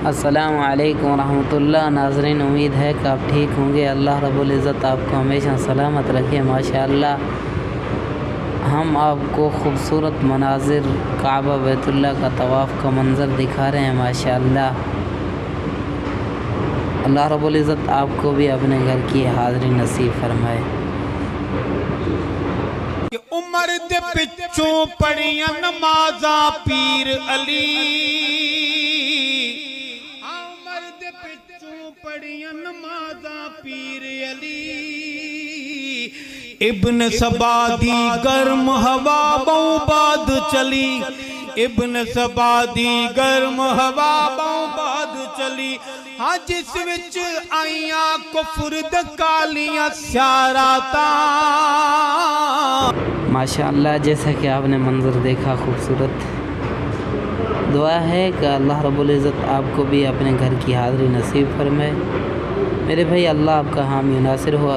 السلام علیکم ورحمۃ اللہ۔ ناظرین، امید ہے کہ آپ ٹھیک ہوں گے۔ اللہ رب العزت آپ کو ہمیشہ سلامت رکھے۔ ماشاءاللہ ہم آپ کو خوبصورت مناظر کعبہ بیت اللہ کا طواف کا منظر دکھا رہے ہیں۔ ماشاءاللہ اللہ رب العزت آپ کو بھی اپنے گھر کی حاضری نصیب فرمائے۔ عمر دے پچھوں پڑھیاں نمازاں پیر علی، عمر دے پچھوں پڑھیاں نمازاں پیر علی، ابن سبا دی گرم ہوا بہوں بعد چلی، ابن سبا دی گرم ہوا بہوں بعد چلی، ہاں جس وچ آئیاں کفر دے کالیاں سیاراتاں۔ ماشاءاللہ جیسا کہ آپ نے منظر دیکھا خوبصورت، دعا ہے کہ اللہ رب العزت آپ کو بھی اپنے گھر کی حاضری نصیب فرمائے۔ میرے بھائی، اللہ آپ کا حامی و ناصر ہوا۔